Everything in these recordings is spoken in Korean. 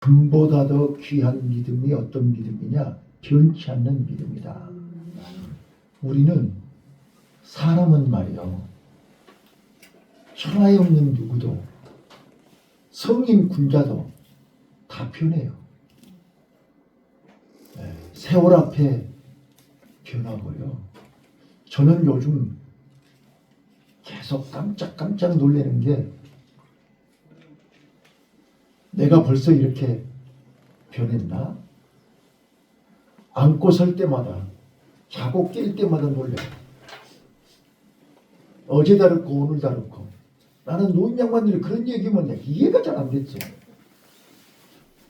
금보다 더 귀한 믿음이 어떤 믿음이냐? 변치 않는 믿음이다. 우리는 사람은 말이요, 천하에 없는 누구도, 성인 군자도 다 변해요. 세월 앞에 변하고요. 저는 요즘 계속 깜짝 놀라는 게, 내가 벌써 이렇게 변했나? 앉고 설 때마다, 자고 깰 때마다 놀래요. 어제 다르고 오늘 다르고. 나는 노인 양반들이 그런 얘기하면 내가 이해가 잘 안 됐어.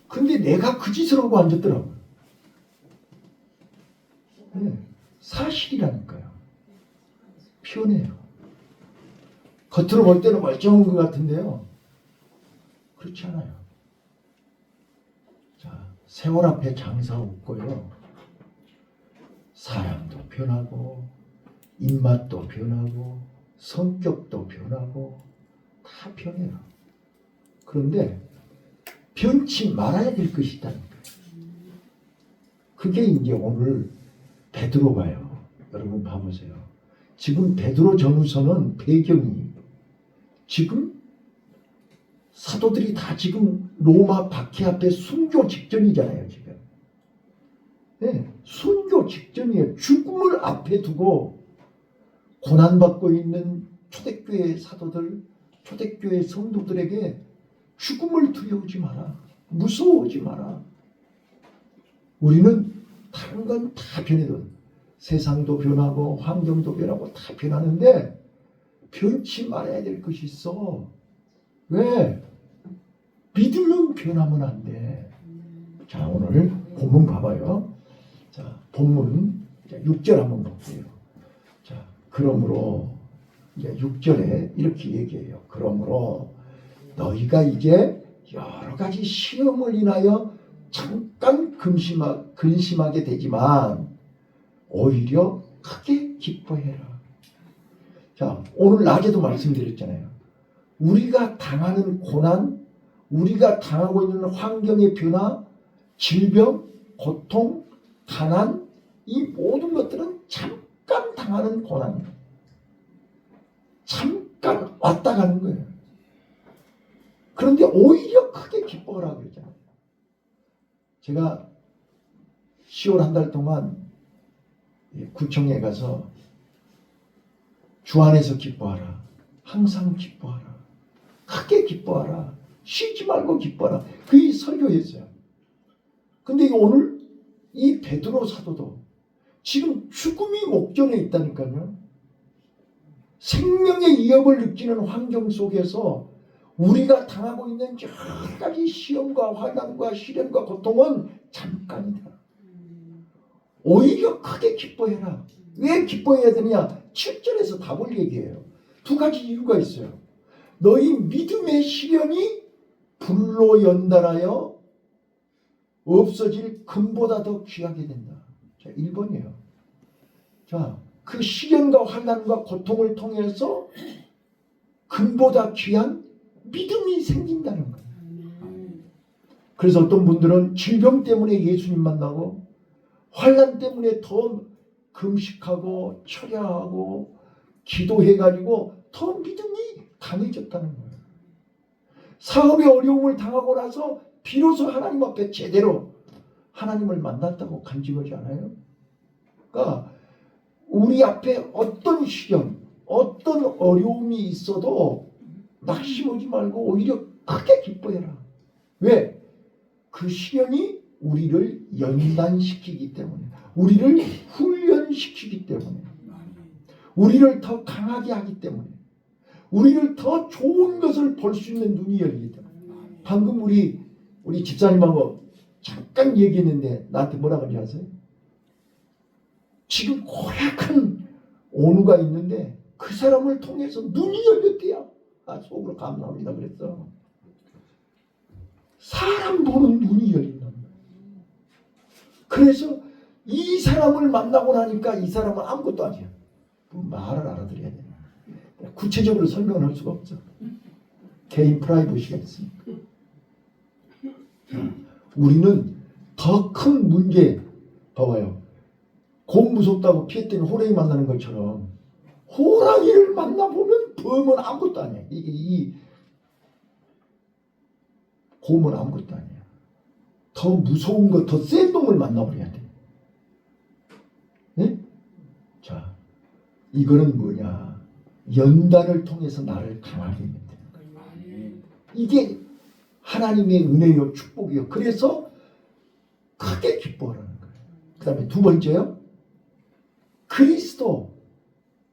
근데 내가 그 짓을 하고 앉았더라고요. 네, 사실이라니까요. 변해요. 겉으로 볼 때는 멀쩡한 것 같은데요, 그렇지 않아요. 자, 세월 앞에 장사 없고요, 사람도 변하고 입맛도 변하고 성격도 변하고 다 변해요. 그런데 변치 말아야 될 것이 있다는 거예요. 그게 이제 오늘 베드로가요. 여러분 봐보세요. 지금 베드로 전후서는 배경이, 지금 사도들이 다 지금 로마 박해 앞에 순교 직전이잖아요. 지금 순교 직전이에요. 죽음을 앞에 두고 고난받고 있는 초대교회 사도들, 초대교회 성도들에게 죽음을 두려우지 마라, 무서워하지 마라. 우리는 다른 건 다 변해도, 세상도 변하고 환경도 변하고 다 변하는데 변치 말아야 될 것이 있어. 왜? 믿으면 변하면 안 돼. 자, 오늘 본문 봐봐요. 자, 본문 6절 한번 볼게요. 자, 그러므로 이제 6절에 이렇게 얘기해요. 그러므로 너희가 이제 여러 가지 시험을 인하여 잠깐 근심하게 되지만 오히려 크게 기뻐해라. 자, 오늘 낮에도 말씀드렸잖아요. 우리가 당하는 고난, 우리가 당하고 있는 환경의 변화, 질병, 고통, 가난, 이 모든 것들은 잠깐 당하는 고난이에요. 잠깐 왔다 가는 거예요. 그런데 오히려 크게 기뻐하라 그러잖아요. 제가 10월 한 달 동안 구청에 가서 주 안에서 기뻐하라, 항상 기뻐하라, 크게 기뻐하라, 쉬지 말고 기뻐하라, 그 설교했어요. 근데 오늘 이 베드로 사도도 지금 죽음이 목전에 있다니까요. 생명의 위협을 느끼는 환경 속에서 우리가 당하고 있는 여러 가지 시험과 환난과 시련과 고통은 잠깐이다. 오히려 크게 기뻐해라. 왜 기뻐해야 되느냐? 7절에서 답을 얘기해요. 두 가지 이유가 있어요. 너희 믿음의 시련이 불로 연달아여 없어질 금보다 더 귀하게 된다. 자, 1번이에요. 자, 그 시련과 환난과 고통을 통해서 금보다 귀한 믿음이 생긴다는 거예요. 그래서 어떤 분들은 질병 때문에 예수님 만나고, 환난 때문에 더 금식하고 철야하고 기도해가지고 더 믿음이 강해졌다는 거예요. 사업의 어려움을 당하고 나서 비로소 하나님 앞에 제대로 하나님을 만났다고 간증하지 않아요? 그러니까 우리 앞에 어떤 시련, 어떤 어려움이 있어도 낙심하지 말고 오히려 크게 기뻐해라. 왜? 그 시련이 우리를 연단시키기 때문에, 우리를 훈련시키기 때문에, 우리를 더 강하게 하기 때문에, 우리를 더 좋은 것을 볼 수 있는 눈이 열리기 때문에. 방금 우리 집사님하고 잠깐 얘기했는데 나한테 뭐라 그러지 아세요? 지금 고약한 온우가 있는데 그 사람을 통해서 눈이 열렸대요. 속으로 감사합니다 그랬어. 사람 보는 눈이 열린다. 그래서 이 사람을 만나고 나니까 이 사람은 아무것도 아니야. 뭐 말을 알아들어야 돼. 구체적으로 설명을 할 수가 없죠. 개인 프라이버시가 있으니까. 우리는 더 큰 문제, 봐봐요. 곰 무섭다고 피했더니 호랑이 만나는 것처럼 호랑이를 만나보면 범은 아무것도 아니야. 이 곰은 아무것도 아니야. 더 무서운 거, 더 센 놈을 만나버려야 돼. 네? 자, 이거는 뭐냐? 연단을 통해서 나를 강하게 만드는 거예요. 이게 하나님의 은혜요, 축복이요. 그래서 크게 기뻐하라는 거예요. 그 다음에 두 번째요. 그리스도,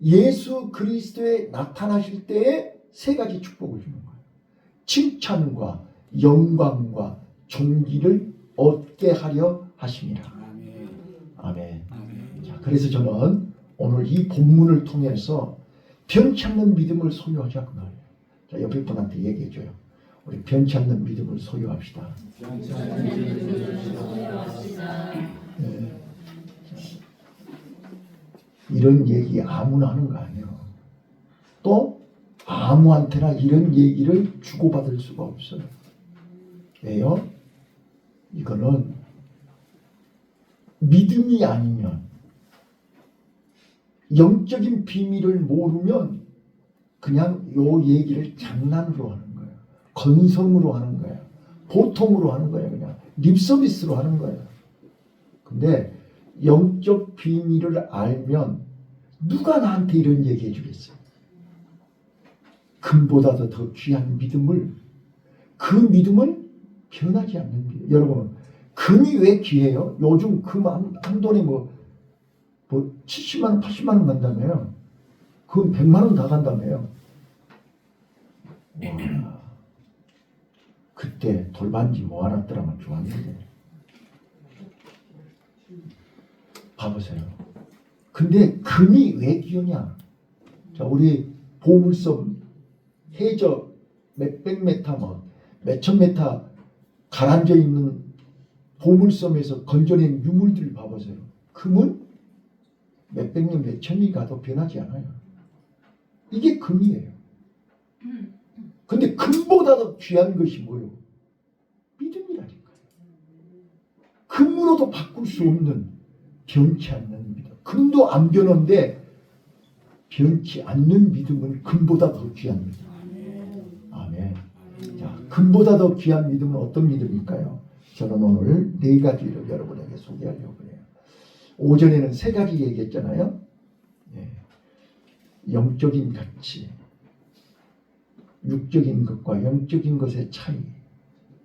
예수 그리스도에 나타나실 때에 세 가지 축복을 주는 거예요. 칭찬과 영광과 존귀를 얻게 하려 하심이라. 아멘. 자, 그래서 저는 오늘 이 본문을 통해서 변치 않는 믿음을 소유하자 그 말이에요. 자, 옆에 분한테 얘기해줘요. 우리 변치 않는 믿음을 소유합시다. 네. 이런 얘기 아무나 하는 거 아니에요. 또 아무한테나 이런 얘기를 주고받을 수가 없어요. 왜요? 이거는 믿음이 아니면, 영적인 비밀을 모르면 그냥 요 얘기를 장난으로 하는 거예요. 건성으로 하는 거예요. 보통으로 하는 거예요. 그냥 립서비스로 하는 거예요. 근데 영적 비밀을 알면 누가 나한테 이런 얘기 해주겠어요? 금보다도 더 귀한 믿음을, 그 믿음은 변하지 않는 믿음. 여러분, 금이 왜 귀해요? 요즘 금 한 돈에 뭐 70만 원, 80만 원 간다며요. 금 100만 원 다 간다며요. 와, 그때 돌반지 모아놨더라면 좋았는데. 봐보세요. 근데 금이 왜 귀하냐? 자, 우리 보물섬 해저 몇백 메타, 몇천 메타 가라앉아 있는 보물섬에서 건져낸 유물들 봐보세요. 금은 몇백 년, 몇천이 가도 변하지 않아요. 이게 금이에요. 근데 금보다 더 귀한 것이 뭐예요? 믿음이라니까요. 금으로도 바꿀 수 없는, 변치 않는 믿음. 금도 안 변한데 변치 않는 믿음은 금보다 더 귀한 믿음. 아멘. 자, 금보다 더 귀한 믿음은 어떤 믿음일까요? 저는 오늘 네 가지를 여러분에게 소개하려고 해요. 오전에는 세 가지 얘기했잖아요. 네. 영적인 가치, 육적인 것과 영적인 것의 차이,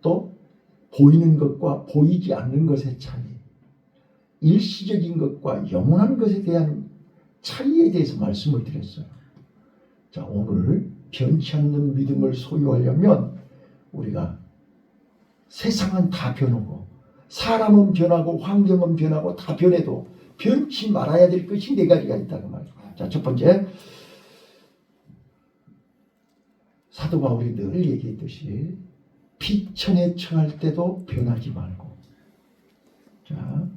또 보이는 것과 보이지 않는 것의 차이, 일시적인 것과 영원한 것에 대한 차이에 대해서 말씀을 드렸어요. 자, 오늘 변치 않는 믿음을 소유하려면 우리가 세상은 다 변하고 사람은 변하고 환경은 변하고 다 변해도 변치 말아야 될 것이 네 가지가 있다고 말이에요. 자, 첫 번째, 사도 바울이 늘 얘기했듯이 비천에 처할 때도 변하지 말고, 자,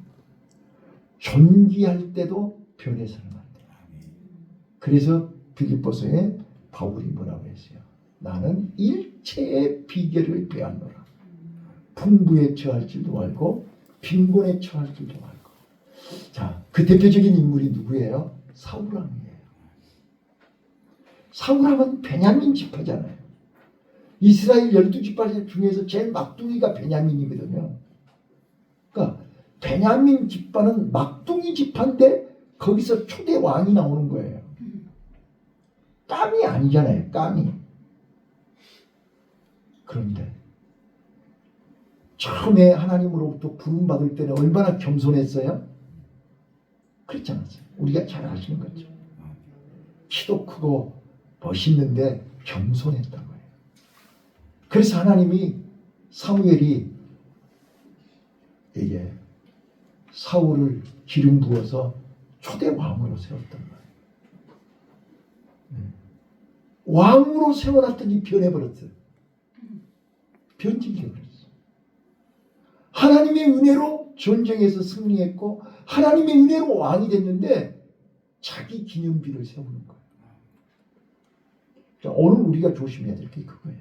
존귀할 때도 변해서는 안 돼요. 그래서 빌립보서에 바울이 뭐라고 했어요? 나는 일체의 비결을 배웠노라. 풍부에 처할 줄도 알고 빈곤에 처할 줄도 알고. 자, 그 대표적인 인물이 누구예요? 사울왕이에요. 사울왕은 베냐민 지파잖아요. 이스라엘 12지파 중에서 제일 막둥이가 베냐민이거든요. 그러니까 베냐민 지파는 막둥이 지파인데 거기서 초대 왕이 나오는 거예요. 깜이 아니잖아요. 깜이. 그런데 처음에 하나님으로부터 부름받을 때는 얼마나 겸손했어요? 그렇지 않았어요? 우리가 잘 아시는 거죠. 키도 크고 멋있는데 겸손했던 거예요. 그래서 하나님이 사무엘이 이게 사울을 기름 부어서 초대 왕으로 세웠던 거예요. 왕으로 세워놨더니 변해버렸어요. 변질되어버렸어요. 하나님의 은혜로 전쟁에서 승리했고 하나님의 은혜로 왕이 됐는데 자기 기념비를 세우는 거예요. 자, 오늘 우리가 조심해야 될 게 그거예요.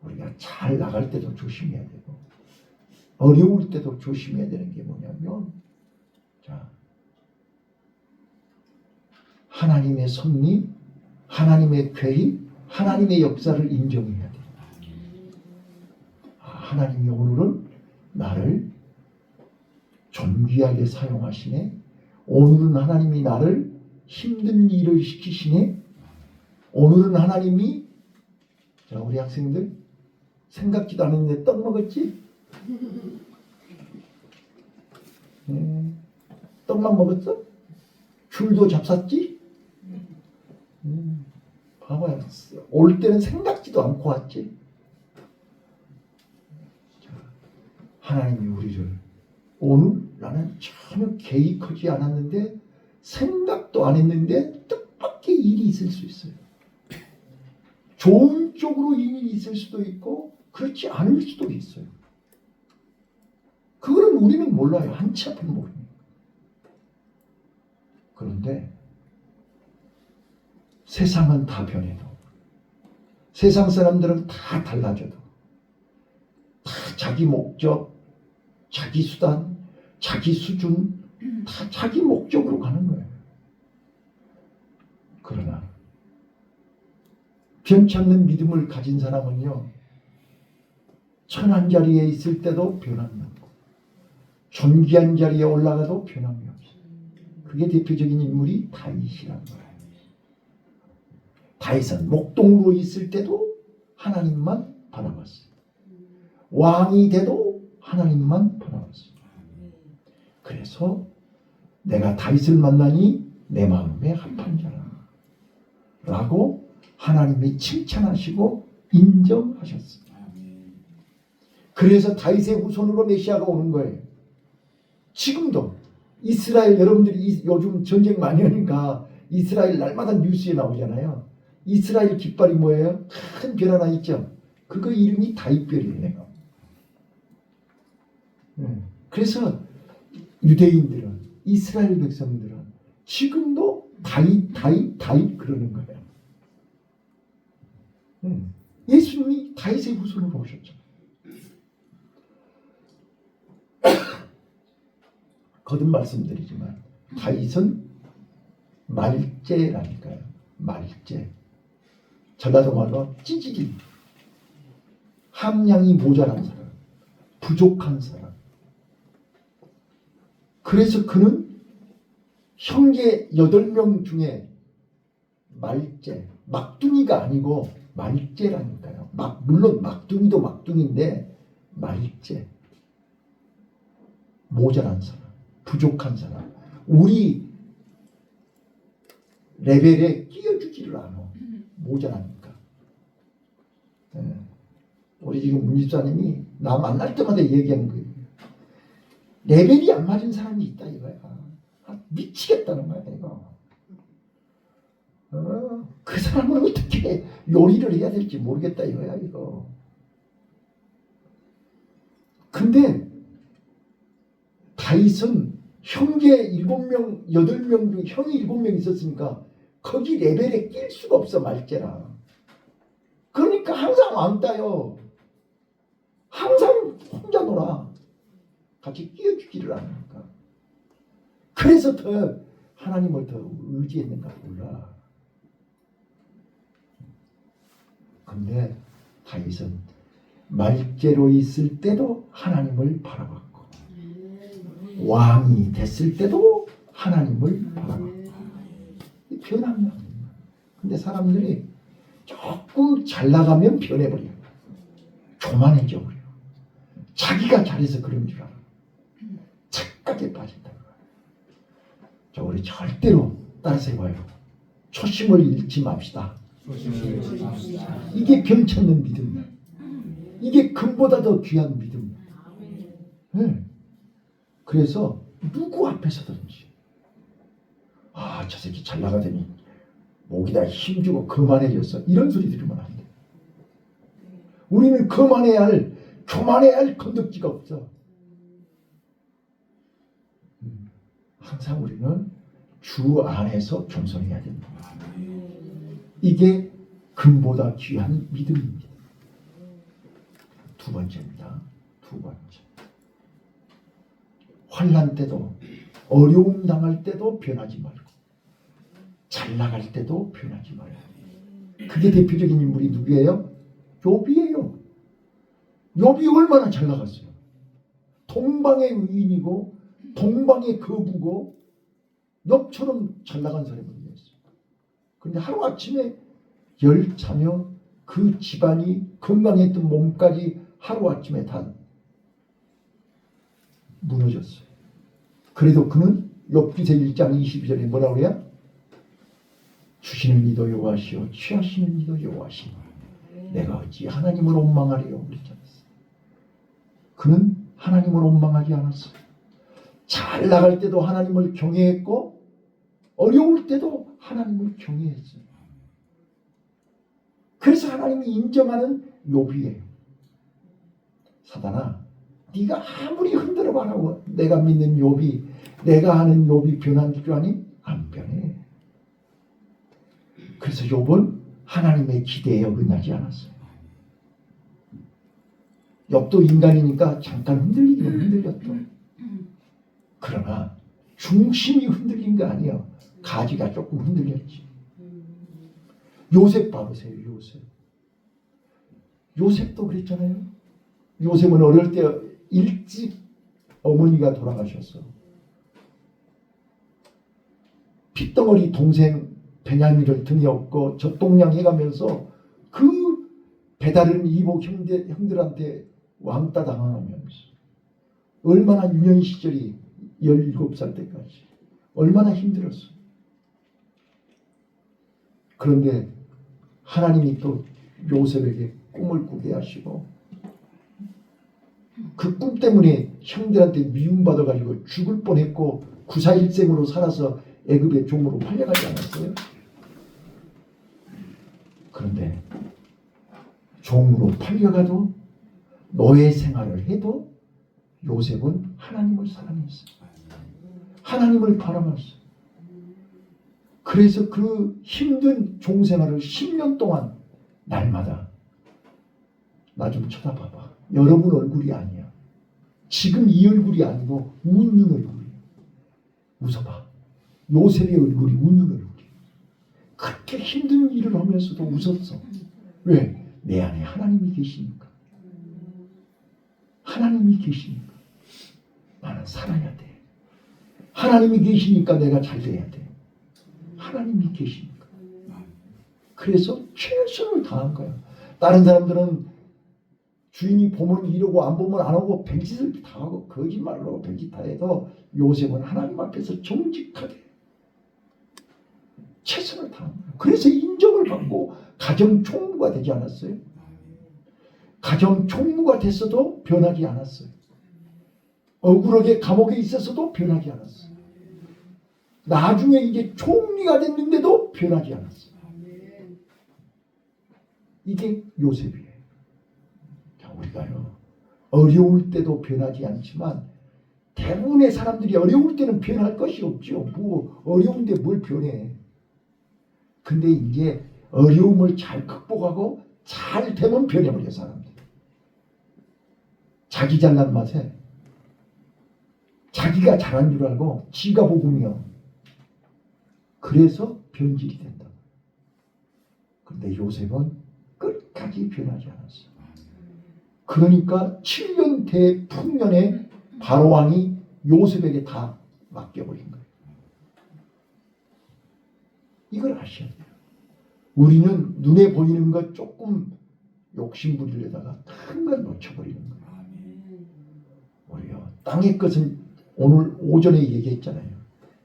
우리가 잘 나갈 때도 조심해야 되고 어려울 때도 조심해야 되는 게 뭐냐면 자, 하나님의 섭리, 하나님의 계획, 하나님의 역사를 인정해야 돼. 하나님이 오늘은 나를 존귀하게 사용하시네. 오늘은 하나님이 나를 힘든 일을 시키시네. 오늘은 하나님이 자, 우리 학생들 생각지도 않았는데 떡 먹었지? 떡만 먹었어? 귤도 잡쌌지? 봐봐요. 올 때는 생각지도 않고 왔지? 자, 하나님이 우리를 오늘 나는 전혀 계획하지 않았는데 생각도 안 했는데 뜻밖의 일이 있을 수 있어요. 좋은 쪽으로 일이 있을 수도 있고 그렇지 않을 수도 있어요. 그거는 우리는 몰라요. 한치 앞은 모릅니다. 그런데 세상은 다 변해도 세상 사람들은 다 달라져도 다 자기 목적, 자기 수단, 자기 수준 다 자기 목적으로 가는 거예요. 그러나 변치 않는 믿음을 가진 사람은요, 천한 자리에 있을 때도 변함이 없고 존귀한 자리에 올라가도 변함이 없어요. 그게 대표적인 인물이 다윗이란 거예요. 다윗은 목동으로 있을 때도 하나님만 바라봤어요. 왕이 돼도 하나님만 바라봤어요. 그래서 내가 다윗을 만나니 내 마음에 합한 자라 라고 하나님이 칭찬하시고 인정하셨습니다. 그래서 다윗의 후손으로 메시아가 오는 거예요. 지금도 이스라엘, 여러분들이 요즘 전쟁 많이 하니까 이스라엘 날마다 뉴스에 나오잖아요. 이스라엘 깃발이 뭐예요? 큰 별 하나 있죠. 그거 이름이 다윗별이에요. 그래서 유대인들은, 이스라엘 백성들은 지금도 다윗 그러는 거예요. 예수님이 다윗의 후손으로 오셨죠. 거듭 말씀드리지만 다윗은 말제라니까요. 말제. 전라도 말로 찌질이. 함량이 모자란 사람, 부족한 사람. 그래서 그는 형제 8명 중에 말제, 막둥이가 아니고 말제라니까요. 물론 막둥이도 막둥이인데 말제. 모자란 사람, 부족한 사람. 우리 레벨에 끼워주지를 않아. 모자라니까. 우리 지금 문 집사님이 나 만날 때마다 얘기하는 거예요. 레벨이 안 맞은 사람이 있다 이거야. 미치겠다는 거야 이거. 그 사람은 어떻게 요리를 해야 될지 모르겠다 이거야 이거. 근데 다윗은 형제 7명, 8명 중 형이 7명 있었으니까 거기 레벨에 낄 수가 없어 말제라. 그러니까 항상 왕따요. 항상 혼자 놀아. 같이 끼워주지를 않으니까. 그래서 더 하나님을 더 의지했는가 몰라. 근데 다윗은 말제로 있을 때도 하나님을 바라봤고 왕이 됐을 때도 하나님을 바라봤고 변함이 없는 거야. 근데 사람들이 조금 잘 나가면 변해버려요. 교만해져 버려요. 자기가 잘해서 그런 줄 알아. 착각에 빠진다는 거야. 자, 우리 절대로 따라서해봐요. 초심을 잃지 맙시다. 이게 변찮는 믿음이야. 이게 금보다 더 귀한 믿음이야. 네. 그래서 누구 앞에서든지 저 새끼 잘 나가더니 목에다 힘주고 거만해졌어. 이런 소리 들으면 안 돼. 우리는 교만해야 할 건덕지가 없어. 항상 우리는 주 안에서 겸손해야 됩니다. 이게 금보다 귀한 믿음입니다. 두 번째입니다. 두 번째. 환난 때도 어려움 당할 때도 변하지 말고 잘 나갈 때도 변하지 말고. 그게 대표적인 인물이 누구예요? 욥이에요. 욥이 얼마나 잘 나갔어요. 동방의 의인이고 동방의 거부고 욥처럼 잘 나간 사람이 있어요. 그런데 하루아침에 열차며 그 집안이 건강했던 몸까지 하루아침에 다 무너졌어요. 그래도 그는 욥기서 1장 22절에 뭐라고 그래요? 주시는 이도 여호와시오 취하시는 이도 여호와시오 내가 어찌 하나님을 원망하리요 그랬지 않았어요. 그는 하나님을 원망하지 않았어요. 잘 나갈 때도 하나님을 경외했고 어려울 때도 하나님을 경외했어요. 그래서 하나님이 인정하는 욥이에요. 사단아, 네가 아무리 흔들어봐라 내가 믿는 욥이, 내가 아는 욥이 변한 줄 아니? 안 변해. 그래서 욥은 하나님의 기대에 어긋나지 않았어요. 욥도 인간이니까 잠깐 흔들리긴 흔들렸죠. 그러나 중심이 흔들린 거 아니에요. 가지가 조금 흔들렸지. 요셉 봐보세요. 요셉도 그랬잖아요. 요셉은 어릴 때 일찍 어머니가 돌아가셨어. 핏덩어리 동생 베냐민을 등에 업고 젖동량 해가면서 그 배다른 이복 형들한테 왕따 당하면서 얼마나 유년 시절이 17살 때까지 얼마나 힘들었어. 그런데 하나님이 또 요셉에게 꿈을 꾸게 하시고 그 꿈 때문에 형들한테 미움받아가지고 죽을 뻔했고 구사일생으로 살아서 애굽의 종으로 팔려가지 않았어요? 그런데 종으로 팔려가도 노예 생활을 해도 요셉은 하나님을 사랑했어요. 하나님을 바라봤어요. 그래서 그 힘든 종생활을 10년 동안 날마다 나 좀 쳐다봐봐. 여러분 얼굴이 아니야. 지금 이 얼굴이 아니고 웃는 얼굴이야. 웃어봐. 요셉의 얼굴이 웃는 얼굴이야. 그렇게 힘든 일을 하면서도 웃었어. 왜? 내 안에 하나님이 계시니까. 하나님이 계시니까. 나는 살아야 돼. 하나님이 계시니까 내가 잘 돼야 돼. 하나님이 계시니까. 그래서 최선을 다한 거야. 다른 사람들은 주인이 보면 이러고 안 보면 안 하고 별짓을 다 하고 거짓말을 하고 별짓 다 해도 요셉은 하나님 앞에서 정직하게 최선을 다한 거야. 그래서 인정을 받고 가정 총무가 되지 않았어요? 가정 총무가 됐어도 변하지 않았어요. 억울하게 감옥에 있었어도 변하지 않았어요. 나중에 이제 총리가 됐는데도 변하지 않았어요. 이게 요셉이에요. 자, 우리가요 어려울 때도 변하지 않지만 대부분의 사람들이 어려울 때는 변할 것이 없죠. 뭐 어려운데 뭘 변해. 근데 이제 어려움을 잘 극복하고 잘 되면 변해버려 사람들. 자기 잘난 맛에 자기가 잘한 줄 알고 지가 복음이요. 그래서 변질이 된다. 그런데 요셉은 끝까지 변하지 않았어. 그러니까 7년 대풍년에 바로왕이 요셉에게 다 맡겨버린 거예요. 이걸 아셔야 돼요. 우리는 눈에 보이는 것 조금 욕심 부리려다가 큰 걸 놓쳐버리는 거예요. 우리요 땅의 것은 오늘 오전에 얘기했잖아요.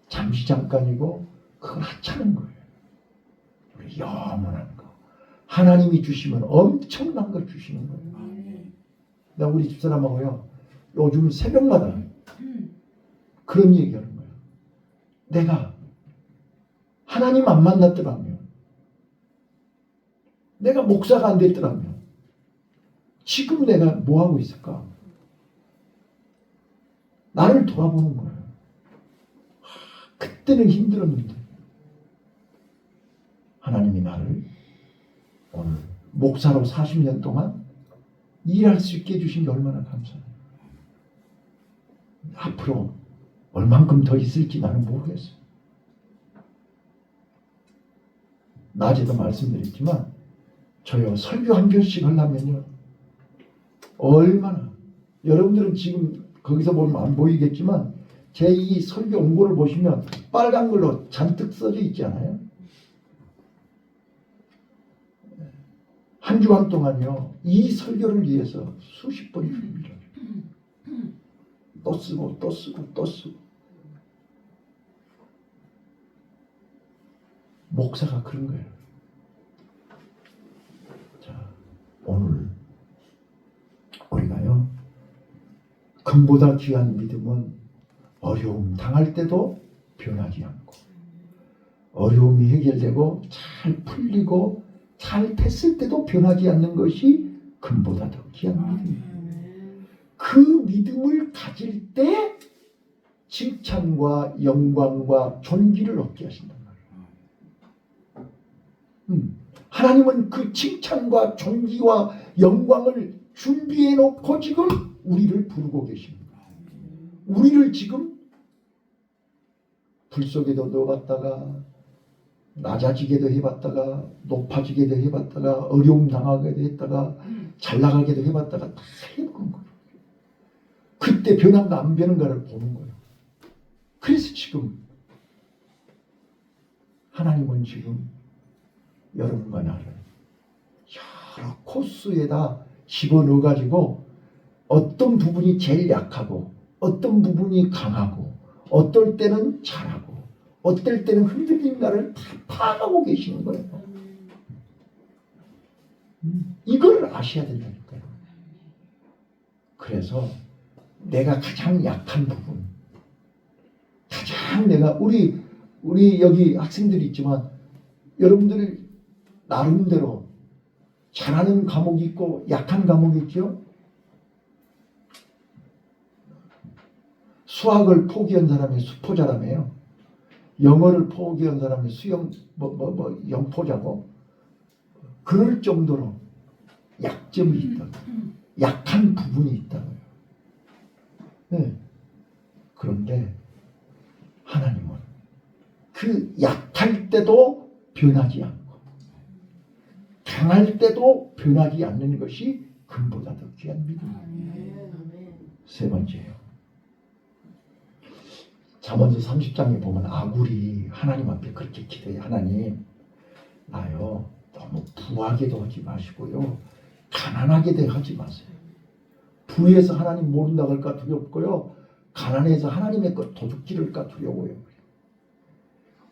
잠시 잠깐이고 그건 하찮은 거예요. 우리 영원한 거. 하나님이 주시면 엄청난 걸 주시는 거예요. 나 우리 집사람하고요 요즘 새벽마다 그런 얘기하는 거예요. 내가 하나님 안 만났더라면, 내가 목사가 안 됐더라면 지금 내가 뭐 하고 있을까? 나를 돌아보는 거예요. 그때는 힘들었는데 하나님이 나를 오늘 목사로 40년 동안 일할 수 있게 해주신 게 얼마나 감사해요. 앞으로 얼만큼 더 있을지 나는 모르겠어요. 낮에도 말씀드렸지만 저요 설교 한 편씩 하려면요 얼마나 여러분들은 지금 거기서 보면 안 보이겠지만 제 이 설교 원고를 보시면 빨간 걸로 잔뜩 써져 있지 않아요? 한 주간 동안요 이 설교를 위해서 수십 번 준비를 또 쓰고 또 쓰고 또 쓰고. 목사가 그런 거예요. 자, 오늘 우리가요 금보다 귀한 믿음은 어려움 당할 때도 변하지 않고 어려움이 해결되고 잘 풀리고 잘 됐을 때도 변하지 않는 것이 금보다 더 귀한 믿음이에요. 그 믿음을 가질 때 칭찬과 영광과 존귀를 얻게 하신단 말이에요. 하나님은 그 칭찬과 존귀와 영광을 준비해 놓고 지금 우리를 부르고 계십니다. 우리를 지금 불 속에도 넣어봤다가 낮아지게도 해봤다가 높아지게도 해봤다가 어려움 당하게도 했다가 잘나가게도 해봤다가 다 해본 거예요. 그때 변한가 안 변한가를 보는 거예요. 그래서 지금 하나님은 지금 여러분과 나를 여러 코스에다 집어넣어가지고 어떤 부분이 제일 약하고 어떤 부분이 강하고 어떨 때는 잘하고 어떨 때는 흔들린가를 다 파악하고 계시는 거예요. 이걸 아셔야 된다니까요. 그래서 내가 가장 약한 부분 가장 내가 우리 여기 학생들이 있지만 여러분들 나름대로 잘하는 과목이 있고 약한 과목이 있죠. 수학을 포기한 사람이 수포자라며요. 영어를 포기한 사람이 수영 영포자고 그럴 정도로 약점이 있다고 약한 부분이 있다고요. 네. 그런데 하나님은 그 약할 때도 변하지 않고 강할 때도 변하지 않는 것이 금보다 더 귀한 믿음이에요. 세 번째요. 잠언서 30장에 보면 아굴이 하나님 앞에 그렇게 기도해. 하나님 나요 너무 부하게도 하지 마시고요 가난하게도 하지 마세요. 부에서 하나님 모른다고 할까 두렵고요 가난해서 하나님의 것 도둑질할까 두려워요.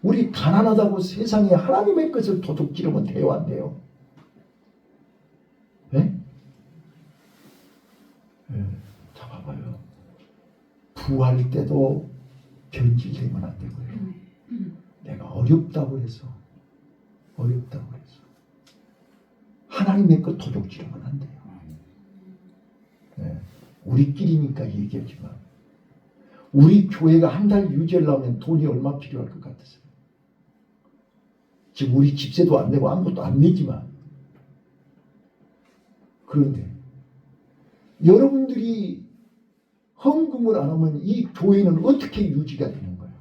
우리 가난하다고 세상에 하나님의 것을 도둑질하면 돼요 안 돼요? 네? 네. 자 봐봐요. 부할 때도 변질되면 안 되고요. 내가 어렵다고 해서 하나님의 것 도둑질하면 안 돼요. 네. 우리끼리니까 얘기하지만 우리 교회가 한 달 유지하려면 돈이 얼마 필요할 것 같으세요? 지금 우리 집세도 안 내고 아무것도 안 내지만 그런데 여러분들이 헌금을 안 하면 이 교회는 어떻게 유지가 되는 거예요?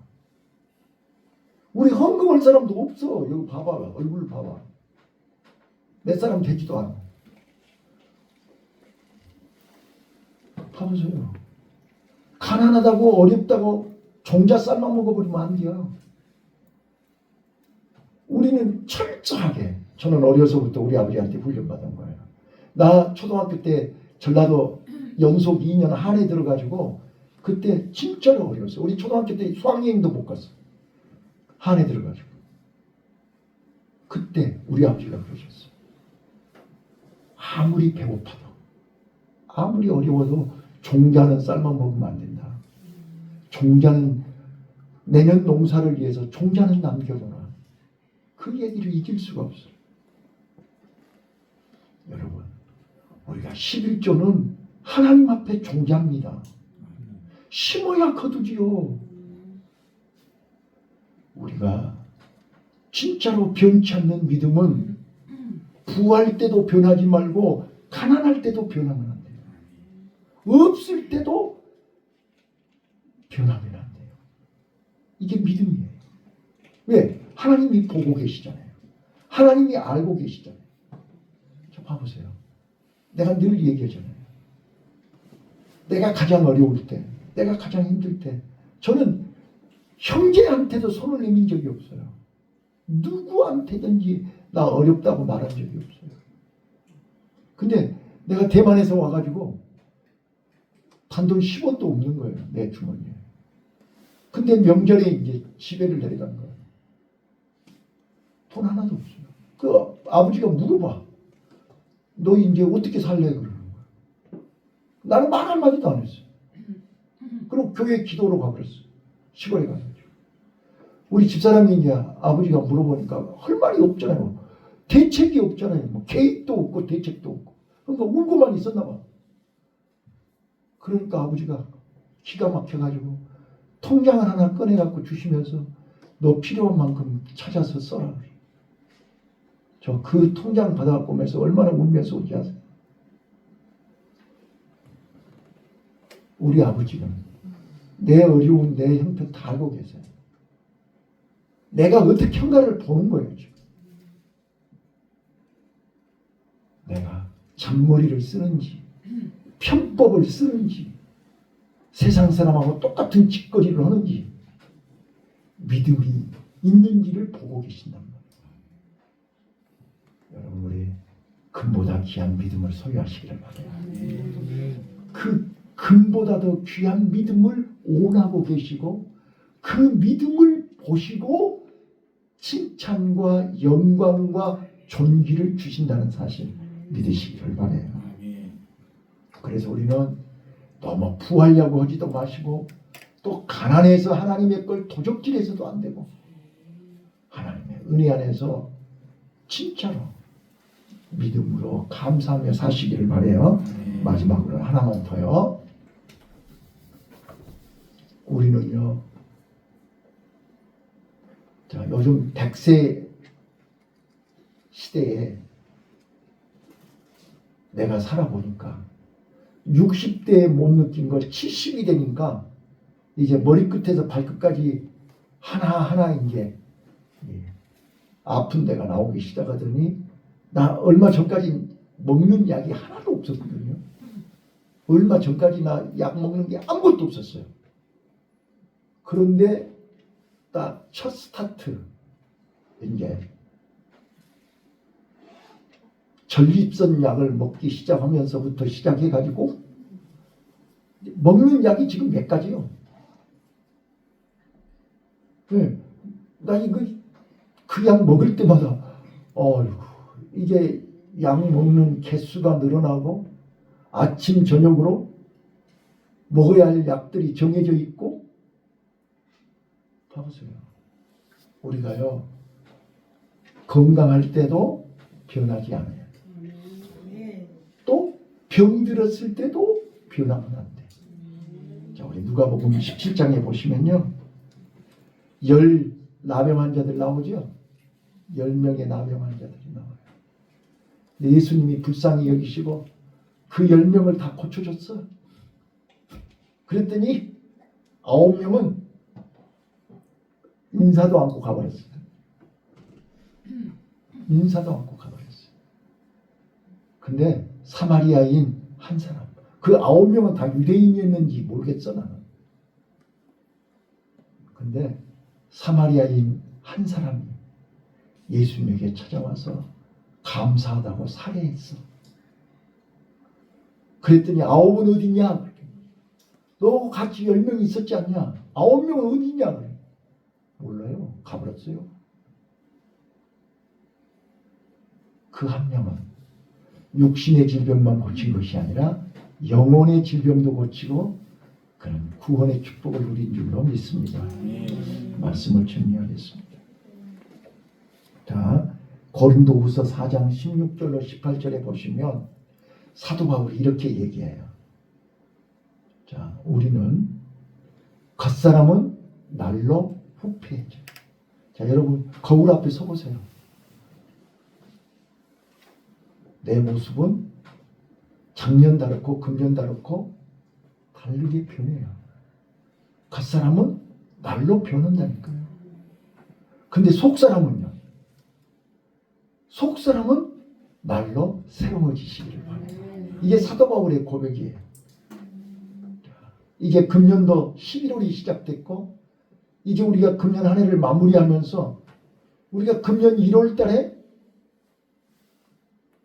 우리 헌금할 사람도 없어. 여기 봐봐. 얼굴 봐봐. 몇 사람 되지도 않아. 봐보세요. 가난하다고 어렵다고 종자 쌀만 먹어버리면 안 돼요. 우리는 철저하게 저는 어려서부터 우리 아버지한테 훈련받은 거예요. 나 초등학교 때 전라도 연속 2년 한해 들어가지고 그때 진짜로 어려웠어요. 우리 초등학교 때 수학여행도 못 갔어. 한해 들어가지고. 그때 우리 아버지가 그러셨어요. 아무리 배고파도 아무리 어려워도 종자는 쌀만 먹으면 안 된다. 종자는 내년 농사를 위해서 종자는 남겨둬라. 그 얘기를 잊을 수가 없어요. 여러분 우리가 11조는 하나님 앞에 종자입니다. 심어야 거두지요. 우리가 진짜로 변치 않는 믿음은 부할 때도 변하지 말고 가난할 때도 변하면 안 돼요. 없을 때도 변하면 안 돼요. 이게 믿음이에요. 왜? 하나님이 보고 계시잖아요. 하나님이 알고 계시잖아요. 저 봐보세요. 내가 늘 얘기하잖아요. 내가 가장 어려울 때, 내가 가장 힘들 때 저는 형제한테도 손을 내민 적이 없어요. 누구한테든지 나 어렵다고 말한 적이 없어요. 근데 내가 대만에서 와가지고 단돈 10원도 없는 거예요. 내 주머니에. 근데 명절에 이제 집에를 내려간 거예요. 돈 하나도 없어요. 그 아버지가 물어봐. 너 이제 어떻게 살래? 그러는 거야. 나는 말 한마디도 안 했어요. 그리고 교회 기도로 가버렸어. 시골에 가서. 우리 집사람이 이제 아버지가 물어보니까 할 말이 없잖아요. 대책이 없잖아요. 뭐 계획도 없고 대책도 없고. 그러니까 울고만 있었나 봐. 그러니까 아버지가 기가 막혀가지고 통장을 하나 꺼내갖고 주시면서 너 필요한 만큼 찾아서 써라. 저 그 통장 받아갖고 오면서 얼마나 울면서 오지 아세요? 우리 아버지는 내 어려운 내 형편 다 알고 계세요. 내가 어떻게 한가를 보는 거예요, 지금. 내가 잔머리를 쓰는지, 편법을 쓰는지, 세상 사람하고 똑같은 짓거리를 하는지, 믿음이 있는지를 보고 계신단 말이에요. 여러분, 우리 금보다 귀한 믿음을 소유하시기를 바라요. 그 금보다 더 귀한 믿음을 원하고 계시고, 그 믿음을 보시고 칭찬과 영광과 존귀를 주신다는 사실 믿으시기를 바라요. 그래서 우리는 너무 부하려고 하지도 마시고 또 가난해서 하나님의 걸 도적질해서도 안 되고 하나님의 은혜 안에서 진짜로 믿음으로 감사하며 사시기를 바라요. 마지막으로 하나만 더요. 우리는요, 자, 요즘 100세 시대에 내가 살아보니까 60대에 못 느낀 걸 70이 되니까 이제 머리끝에서 발끝까지 하나하나 이제 아픈 데가 나오기 시작하더니 나 얼마 전까지 먹는 약이 하나도 없었거든요. 얼마 전까지 나 약 먹는 게 아무것도 없었어요. 그런데 딱 첫 스타트 이제 전립선 약을 먹기 시작하면서부터 시작해가지고 먹는 약이 지금 몇 가지요. 네. 나 이거 그 약 먹을 때마다 이게 약 먹는 개수가 늘어나고 아침 저녁으로 먹어야 할 약들이 정해져 있고 봐보세요. 우리가요 건강할 때도 변하지 않아요. 또 병들었을 때도 변하면 안 돼. 자, 우리 누가복음 17장에 보시면요 10 나병 환자들 나오죠. 10명의 나병 환자들이 나와요. 예수님이 불쌍히 여기시고 그 10명을 다 고쳐줬어요. 그랬더니 9명은 인사도 않고 가버렸어요. 인사도 않고 가버렸어요. 근데 사마리아인 한 사람, 그 9명은 다 유대인이었는지 모르겠어 나는. 근데 사마리아인 한 사람이 예수님에게 찾아와서 감사하다고 살해했어. 그랬더니 9은 어디냐? 너 같이 10명 있었지 않냐? 9명은 어디냐? 그래. 몰라요. 가버렸어요. 그 한 명은 육신의 질병만 고친 것이 아니라 영혼의 질병도 고치고 그런 구원의 축복을 누린 줄로 믿습니다. 말씀을 정리하겠습니다. 자, 고린도후서 4장 16절로 18절에 보시면 사도 바울이 이렇게 얘기해요. 자, 우리는 겉사람은 날로 후패해져. 자, 여러분 거울 앞에 서보세요. 내 모습은 작년 다르고 금년 다르고 다르게 변해요. 겉사람은 날로 변한다니까요. 근데 속사람은요? 속사람은 날로 새로워지시기를 바래요. 이게 사도 바울의 고백이에요. 이게 금년도 11월이 시작됐고 이제 우리가 금년 한 해를 마무리하면서 우리가 금년 1월 달에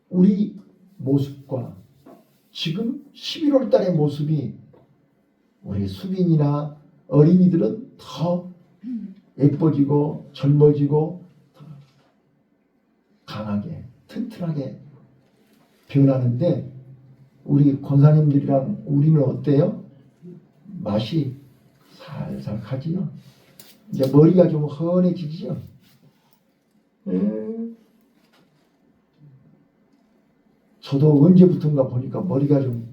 우리 모습과 지금 11월 달의 모습이 우리 수빈이나 어린이들은 더 예뻐지고 젊어지고 더 강하게 튼튼하게 변하는데 우리 권사님들이랑 우리는 어때요? 맛이 살살 가지요. 이제 머리가 좀 헌해지죠. 저도 언제부턴가 보니까 머리가 좀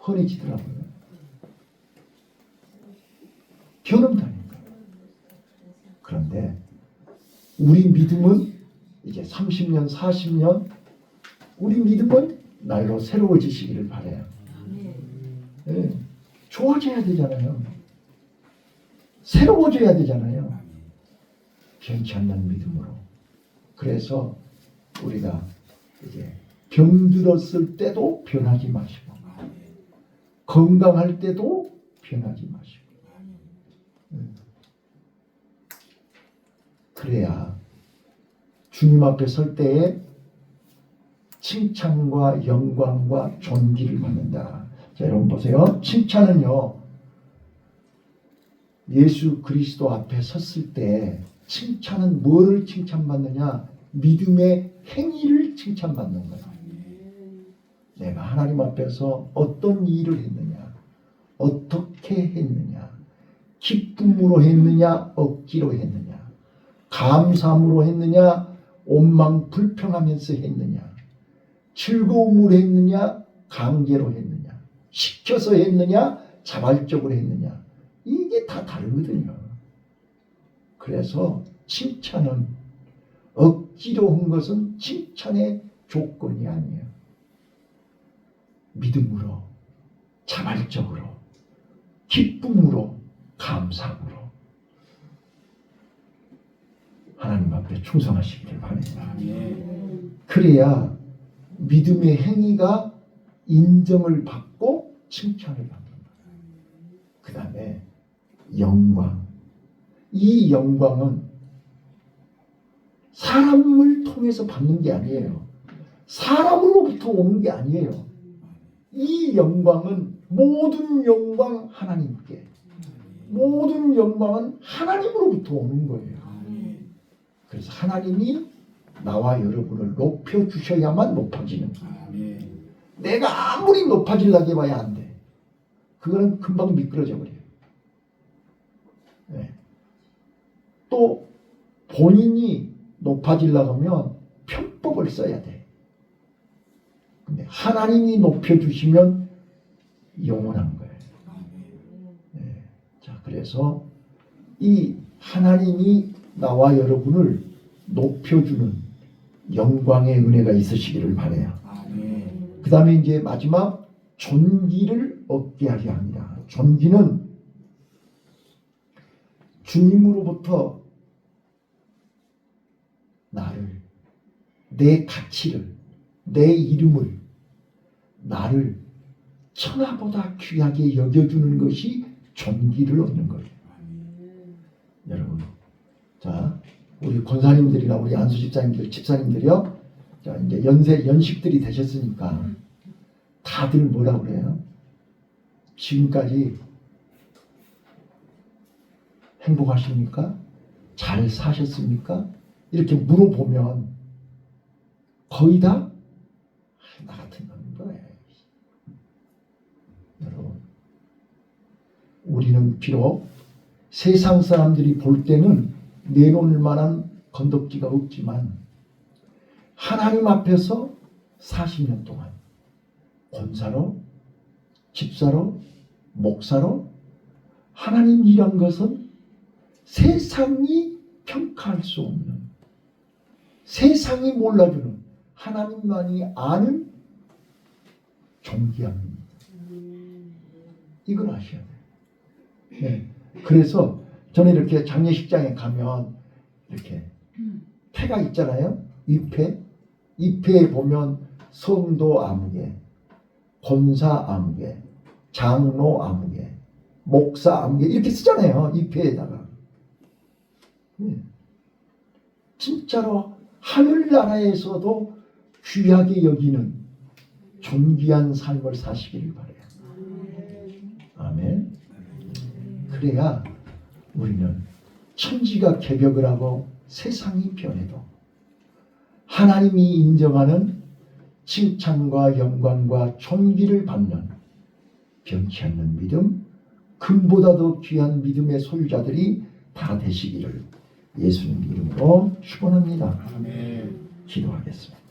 헌해지더라고요. 변한다니까. 그런데 우리 믿음은 이제 30년, 40년 우리 믿음은 날로 새로워지시기를 바라요. 네. 좋아져야 되잖아요. 새로워져야 되잖아요. 괜찮는 믿음으로. 그래서 우리가 이제 병들었을 때도 변하지 마시고 건강할 때도 변하지 마시고 그래야 주님 앞에 설 때에 칭찬과 영광과 존귀를 받는다. 자, 여러분 보세요. 칭찬은요. 예수 그리스도 앞에 섰을 때 칭찬은 뭐를 칭찬받느냐? 믿음의 행위를 칭찬받는 거예요. 내가 하나님 앞에서 어떤 일을 했느냐? 어떻게 했느냐? 기쁨으로 했느냐? 억지로 했느냐? 감사함으로 했느냐? 원망 불평하면서 했느냐? 즐거움으로 했느냐? 강제로 했느냐? 시켜서 했느냐? 자발적으로 했느냐? 이게 다 다르거든요. 그래서 칭찬은 억지로 한 것은 칭찬의 조건이 아니에요. 믿음으로, 자발적으로, 기쁨으로, 감사함으로 하나님 앞에 충성하시기를 바랍니다. 그래야 믿음의 행위가 인정을 받고 칭찬을 받는 거예요. 그 다음에 영광. 이 영광은 사람을 통해서 받는 게 아니에요. 사람으로부터 오는 게 아니에요. 이 영광은 모든 영광 하나님께, 모든 영광은 하나님으로부터 오는 거예요. 그래서 하나님이 나와 여러분을 높여주셔야만 높아지는 거예요. 내가 아무리 높아지려고 해봐야 안 돼. 그거는 금방 미끄러져 버려요. 네. 또 본인이 높아지려고 하면 편법을 써야 돼. 근데 하나님이 높여주시면 영원한 거예요. 네. 자, 그래서 이 하나님이 나와 여러분을 높여주는 영광의 은혜가 있으시기를 바라요. 그 다음에 이제 마지막 존귀를 얻게 하려 합니다. 존귀는 주님으로부터 나를, 내 가치를, 내 이름을, 나를 천하보다 귀하게 여겨주는 것이 존귀를 얻는 거예요. 여러분, 자, 우리 권사님들이나 우리 안수 집사님들, 집사님들이요. 자, 이제 연식들이 되셨으니까 다들 뭐라 그래요? 지금까지 행복하십니까? 잘 사셨습니까? 이렇게 물어보면 거의 다 나 같은 놈인 거예요. 여러분, 우리는 비록 세상 사람들이 볼 때는 내놓을 만한 건덕지가 없지만 하나님 앞에서 40년 동안 권사로, 집사로, 목사로 하나님 일한 것은 세상이 평가할 수 없는, 세상이 몰라주는, 하나님만이 아는 존귀합니다. 이걸 아셔야 돼요. 네. 그래서 저는 이렇게 장례식장에 가면 이렇게 패가 있잖아요. 위패. 위패에 보면 성도 아무개, 권사 아무개, 장로 아무개, 목사 아무개 이렇게 쓰잖아요. 위패에다가. 진짜로 하늘나라에서도 귀하게 여기는 존귀한 삶을 사시기를 바라요. 아멘. 그래야 우리는 천지가 개벽을 하고 세상이 변해도 하나님이 인정하는 칭찬과 영광과 존귀를 받는 변치 않는 믿음, 금보다 더 귀한 믿음의 소유자들이 다 되시기를 예수님 이름으로 축원합니다. 아멘. 기도하겠습니다.